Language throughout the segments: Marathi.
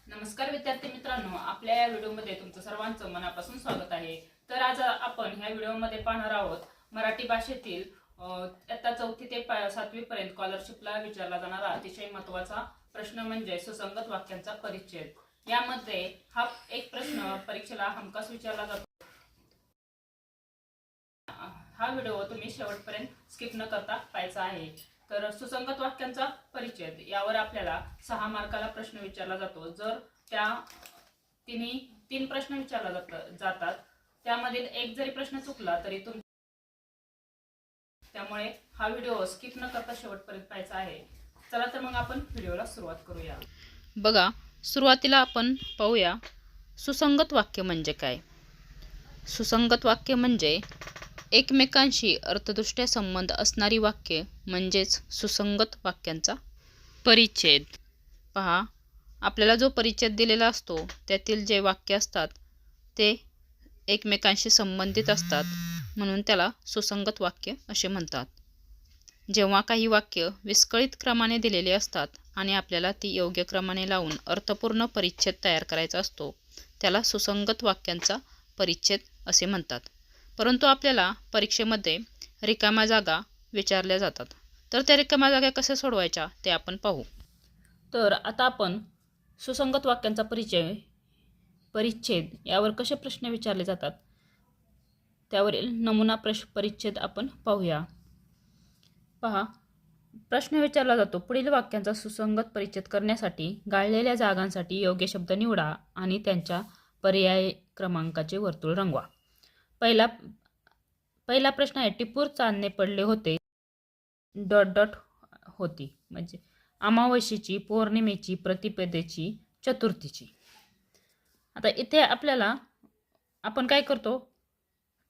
नमस्कार विद्यार्थी मित्रांनो, आपल्या या व्हिडिओमध्ये तुमचं सर्वांचं मनापासून स्वागत आहे। तर आज आपण ह्या व्हिडिओमध्ये पाहणार आहोत मराठी भाषेतील इयत्ता 4थी ते 7वी पर्यंत स्कॉलरशिपला विचारला जाणारा अतिशय महत्त्वाचा प्रश्न म्हणजे सुसंगत वाक्यांचा परिच्छेद। यामध्ये हा एक प्रश्न परीक्षेला हमखास विचारला जातो। हा व्हिडिओ तुम्ही शेवटपर्यंत स्किप न करता पाहायचा आहे। तर सुसंगत वाक्यांचा परिच्छेद यावर आपल्याला 6 मार्काला प्रश्न विचारला जातो। जर त्या तीन प्रश्न विचारला जातात त्यामधील एक जरी प्रश्न चुकला तरी त्यामुळे हा व्हिडिओ स्किप न करता शेवटपर्यंत पाहायचा आहे। चला तर मग आपण व्हिडिओला सुरुवात करूया। बघा, सुरुवातीला आपण पाहूया सुसंगत वाक्य म्हणजे काय। सुसंगत वाक्य म्हणजे एकमेकांशी अर्थदृष्ट्या संबंध असणारी वाक्य म्हणजेच सुसंगत वाक्यांचा परिच्छेद। पहा, आपल्याला जो परिच्छेद दिलेला असतो त्यातील जे वाक्य असतात ते एकमेकांशी संबंधित असतात, म्हणून त्याला सुसंगत वाक्य असे म्हणतात। जेव्हा काही वाक्य विस्कळीत क्रमाने दिलेले असतात आणि आपल्याला ती योग्य क्रमाने लावून अर्थपूर्ण परिच्छेद तयार करायचा असतो, त्याला सुसंगत वाक्यांचा परिच्छेद असे म्हणतात। परंतु आपल्याला परीक्षेमध्ये रिकाम्या जागा विचारल्या जातात, तर त्या रिकाम्या जागा कशा सोडवायच्या ते आपण पाहू। तर आता आपण सुसंगत वाक्यांचा परिच्छेद यावर कसे प्रश्न विचारले जातात त्यावरील नमुना परिच्छेद आपण पाहूया। पहा, प्रश्न विचारला जातो, पुढील वाक्यांचा सुसंगत परिच्छेद करण्यासाठी गाळलेल्या जागांसाठी योग्य शब्द निवडा आणि त्यांच्या पर्याय क्रमांकाचे वर्तुळ रंगवा। पहिला प्रश्न आहे, टिपूर चांदणे पडले होते ... होती, म्हणजे अमावस्येची, पौर्णिमेची, प्रतिपदेची, चतुर्थीची। आता इथे आपण काय करतो,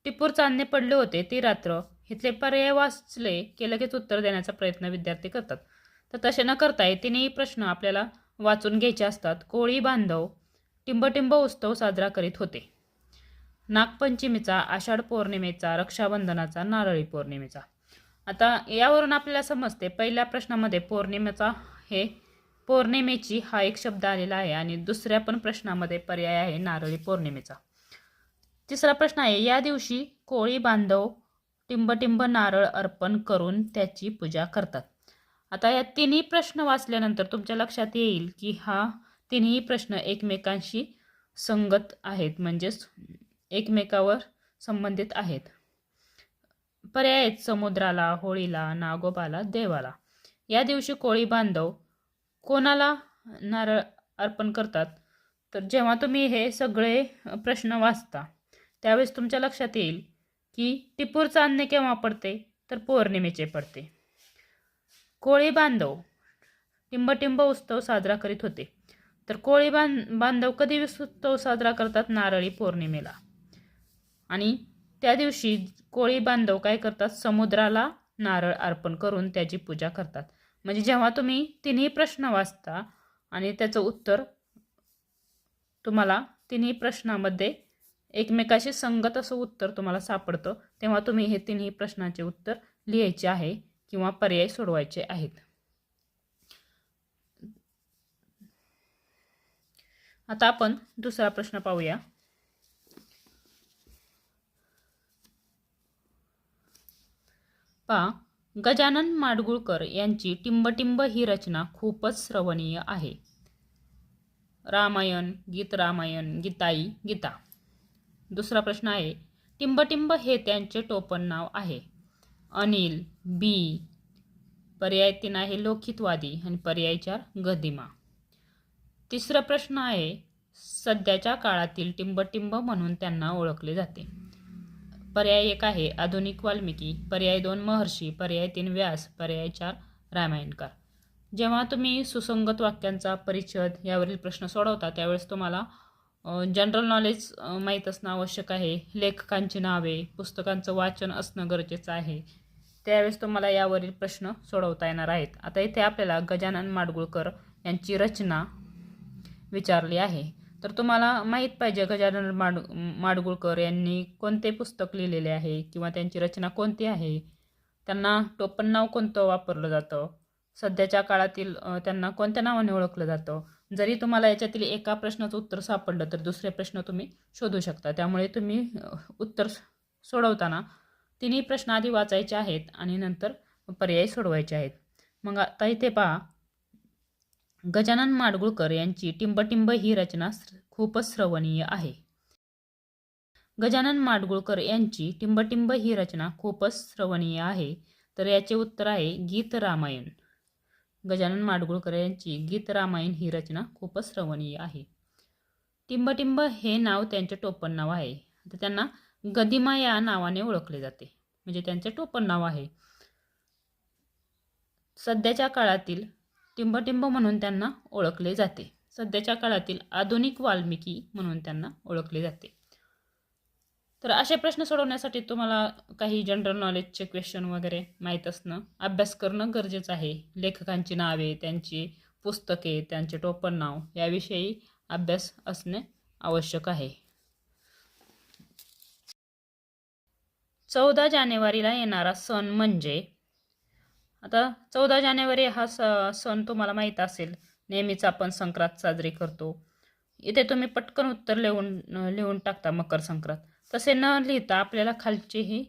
टिपूर चांदणे पडले होते ती रात्र, इथले पर्याय वाचले की लगेच उत्तर देण्याचा प्रयत्न विद्यार्थी करतात। तर तसे न करता तिन्ही प्रश्न आपल्याला वाचून घ्यायचे असतात। कोळी बांधव टिंबटिंब उत्सव साजरा करीत होते। नागपंचमीचा, आषाढ पौर्णिमेचा, रक्षाबंधनाचा, नारळी पौर्णिमेचा। आता यावरून आपल्याला समजते, पहिल्या प्रश्नामध्ये पौर्णिमेची हा एक शब्द आलेला आहे आणि दुसऱ्या पण प्रश्नामध्ये पर्याय आहे नारळी पौर्णिमेचा। तिसरा प्रश्न आहे, या दिवशी कोळी बांधव टिंबटिंब नारळ अर्पण करून त्याची पूजा करतात। आता या तिन्ही प्रश्न वाचल्यानंतर तुमच्या लक्षात येईल की हा तिन्ही प्रश्न एकमेकांशी संगत आहेत, म्हणजेच एकमेकावर संबंधित आहेत। पर्याय आहेत समुद्राला, होळीला, नागोबाला, देवाला। या दिवशी कोळी बांधव कोणाला नारळ अर्पण करतात, तर जेव्हा तुम्ही हे सगळे प्रश्न वाचता त्यावेळेस तुमच्या लक्षात येईल की टिपूर चांदणे केव्हा पडते, तर पौर्णिमेचे पडते। कोळी बांधव टिंबटिंब उत्सव साजरा करीत होते, तर कोळी बांधव कधी उत्सव साजरा करतात, नारळी पौर्णिमेला। आणि त्या दिवशी कोळी बांधव काय करतात, समुद्राला नारळ अर्पण करून त्याची पूजा करतात। म्हणजे जेव्हा तुम्ही तिन्ही प्रश्न वाचता आणि त्याचं उत्तर तुम्हाला तिन्ही प्रश्नामध्ये एकमेकाशी संगत असं उत्तर तुम्हाला सापडतं, तेव्हा तुम्ही हे तिन्ही प्रश्नांचे उत्तर लिहायचे आहे किंवा पर्याय सोडवायचे आहेत। आता आपण दुसरा प्रश्न पाहूया। पहा, गजानन माडगूळकर यांची टिंबटिंब ही रचना खूपच श्रवणीय आहे। रामायण, गीत रामायण, गीताई, गीता। दुसरा प्रश्न आहे, टिंबटिंब हे त्यांचे टोपण नाव आहे। अनिल, बी। पर्याय 3 आहे लोकहितवादी आणि पर्याय 4 गदिमा। तिसरा प्रश्न आहे, सध्याच्या काळातील टिंबटिंब म्हणून त्यांना ओळखले जाते। पर्याय 1 आहे आधुनिक वाल्मिकी, पर्याय 2 महर्षी, पर्याय 3 व्यास, पर्याय 4 रामायणकार। जेव्हा तुम्ही सुसंगत वाक्यांचा परिच्छेद यावरील प्रश्न सोडवता त्यावेळेस तुम्हाला जनरल नॉलेज माहीत असणं आवश्यक आहे। लेखकांची नावे, पुस्तकांचं वाचन असणं गरजेचं आहे, त्यावेळेस तुम्हाला यावरील प्रश्न सोडवता येणार आहेत। आता इथे आपल्याला गजानन माडगूळकर यांची रचना विचारली आहे, तर तुम्हाला माहीत पाहिजे गजानन माडगूळकर यांनी कोणते पुस्तक लिहिलेले आहे किंवा त्यांची रचना कोणती आहे, त्यांना टोपण नाव कोणतं वापरलं जातं, सध्याच्या काळातील त्यांना कोणत्या नावाने ओळखलं जातं, जरी तुम्हाला याच्यातील एका प्रश्नाचं उत्तर सापडलं तर दुसरे प्रश्न तुम्ही शोधू शकता. त्यामुळे तुम्ही उत्तर सोडवताना तिन्ही प्रश्न आधी वाचायचे आहेत आणि नंतर पर्याय सोडवायचे आहेत. मग आता इथे पहा, गजानन माडगुळकर यांची टिंबटिंब ही रचना खूपच श्रवणीय आहे. गजानन माडगुळकर यांची टिंबटिंब ही रचना खूपच श्रवणीय आहे. तर याचे उत्तर आहे गीत रामायण. गजानन माडगुळकर यांची गीत रामायण ही रचना खूपच श्रवणीय आहे. टिंबटिंब हे नाव त्यांचे टोपण नाव आहे. तर त्यांना गदिमा या नावाने ओळखले जाते, म्हणजे त्यांचे टोपण नाव आहे. सध्याच्या काळातील टिंबटिंब म्हणून त्यांना ओळखले जाते. सध्याच्या काळातील आधुनिक वाल्मिकी म्हणून त्यांना ओळखले जाते. तर असे प्रश्न सोडवण्यासाठी तुम्हाला काही जनरल नॉलेजचे क्वेश्चन वगैरे माहीत असणं, अभ्यास करणं गरजेचं आहे. लेखकांची नावे, त्यांची पुस्तके, त्यांचे टोपण नाव याविषयी अभ्यास असणे आवश्यक आहे. 14 जानेवारीला येणारा सण म्हणजे, आता 14 जानेवारी हा सण तुम्हाला माहीत असेल, नेहमीच आपण संक्रांत साजरी करतो. इथे तुम्ही पटकन उत्तर लिहून टाकता मकर संक्रांत. तसे न लिहिता आपल्याला खालचेही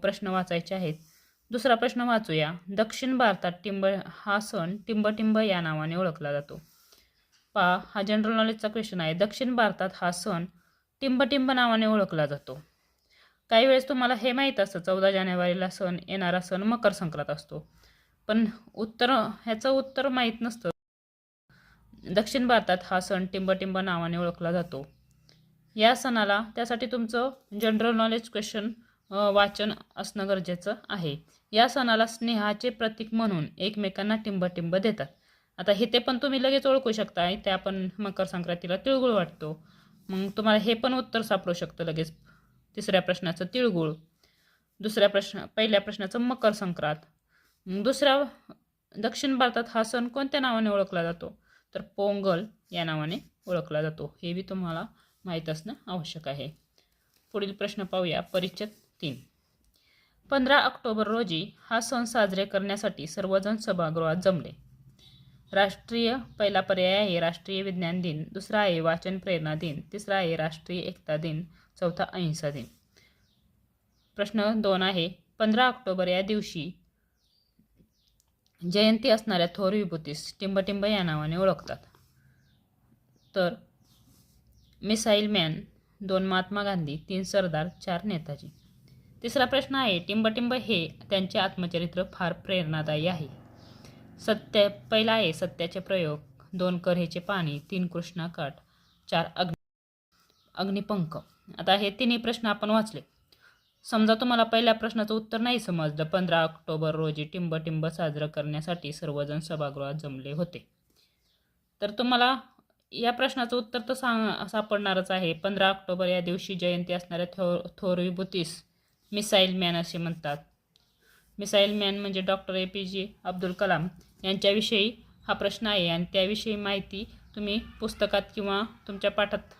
प्रश्न वाचायचे आहेत. दुसरा प्रश्न वाचूया. दक्षिण भारतात हा सण टिंबटिंब या नावाने ओळखला जातो. पहा, हा जनरल नॉलेजचा क्वेश्चन आहे. दक्षिण भारतात हा सण टिंबटिंब नावाने ओळखला जातो. काही वेळेस तुम्हाला हे माहीत असतं 14 जानेवारीला येणारा सण मकर संक्रांत असतो, पण ह्याचं उत्तर माहीत नसतं. दक्षिण भारतात हा सण टिंबटिंब नावाने ओळखला जातो. या सणाला, त्यासाठी तुमचं जनरल नॉलेज क्वेश्चन वाचन असणं गरजेचं आहे. या सणाला स्नेहाचे प्रतीक म्हणून एकमेकांना टिंबटिंब देतात. आता हे पण तुम्ही लगेच ओळखू शकता. ते आपण मकर संक्रांतीला तिळगुळ वाटतो. मग तुम्हाला हे पण उत्तर सापडू शकतं लगेच. तिसऱ्या प्रश्नाचं तिळगुळ, पहिल्या प्रश्नाचं मकर संक्रांत. दक्षिण भारतात हा सण कोणत्या नावाने ओळखला जातो, तर पोंगल या नावाने ओळखला जातो. हे बी तुम्हाला माहीत असणं आवश्यक आहे. पुढील प्रश्न पाहूया. परिच्छेद 3. 15 ऑक्टोबर रोजी हा सण साजरे करण्यासाठी सर्वजण सभागृहात जमले. पहिला पर्याय आहे राष्ट्रीय विज्ञान दिन, दुसरा आहे वाचन प्रेरणा दिन, तिसरा आहे राष्ट्रीय एकता दिन, चौथा अहिंसा दिन. प्रश्न 2 आहे, 15 ऑक्टोबर या दिवशी जयंती असणाऱ्या थोर विभूतीस टिंबटिंब या नावाने ओळखतात. तर मिसाईल मॅन, 2 महात्मा गांधी, 3 सरदार, 4 नेताजी. तिसरा प्रश्न आहे, टिंबटिंब हे त्यांचे आत्मचरित्र फार प्रेरणादायी आहे. पहिला आहे सत्याचे प्रयोग, 2 कऱ्हेचे पाणी, 3 कृष्णाकाठ, 4 अग्निपंख. आता हे तिन्ही प्रश्न आपण वाचले. समजा तुम्हाला पहिल्या प्रश्नाचं उत्तर नाही समजलं, 15 ऑक्टोबर रोजी टिंबटिंब साजरं करण्यासाठी सर्वजण सभागृहात जमले होते, तर तुम्हाला या प्रश्नाचं उत्तर तर सापडणारच आहे. 15 ऑक्टोबर या दिवशी जयंती असणाऱ्या थोर विभूतीस मिसाईल मॅन असे म्हणतात. मिसाईल मॅन म्हणजे डॉक्टर APJ अब्दुल कलाम यांच्याविषयी हा प्रश्न आहे. आणि त्याविषयी माहिती तुम्ही पुस्तकात किंवा तुमच्या पाठात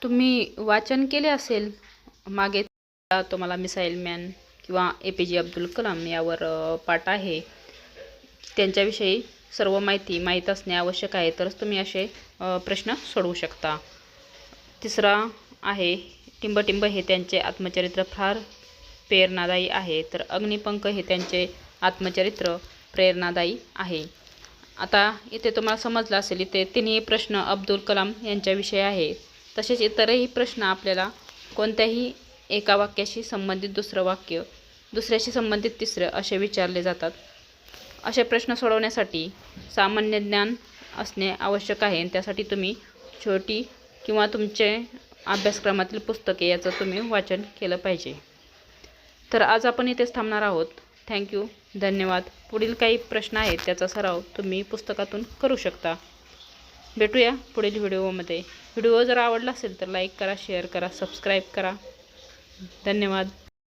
तुम्ही वाचन केले असेल मागे. तुम्हाला मिसाईल मॅन किंवा APJ अब्दुल कलाम यावर पाठ आहे. त्यांच्याविषयी सर्व माहिती माहीत असणे आवश्यक आहे, तरच तुम्ही असे प्रश्न सोडवू शकता. तिसरा आहे, टिंबटिंब हे त्यांचे आत्मचरित्र फार प्रेरणादायी आहे. तर अग्निपंख हे त्यांचे आत्मचरित्र प्रेरणादायी आहे. आता इथे तुम्हाला समजलं असेल, इथे तिन्ही प्रश्न अब्दुल कलाम यांच्याविषयी आहे. तसेच इतरही प्रश्न आपल्याला कोणत्याही एका वाक्याशी संबंधित दुसरं वाक्य, दुसऱ्याशी संबंधित तिसरं असे विचारले जातात. असे प्रश्न सोडवण्यासाठी सामान्य ज्ञान असणे आवश्यक आहे. त्यासाठी तुम्ही छोटी किंवा तुमचे अभ्यासक्रमातील पुस्तके याचं तुम्ही वाचन केलं पाहिजे. तर आज आपण इथेच थांबणार आहोत. थँक्यू, धन्यवाद. पुढील काही प्रश्न आहेत त्याचा सराव तुम्ही पुस्तकातून करू शकता. भेटूया पुढील व्हिडिओमध्ये. व्हिडिओ जर आवडला असेल तर लाईक करा, शेअर करा, सबस्क्राईब करा. धन्यवाद.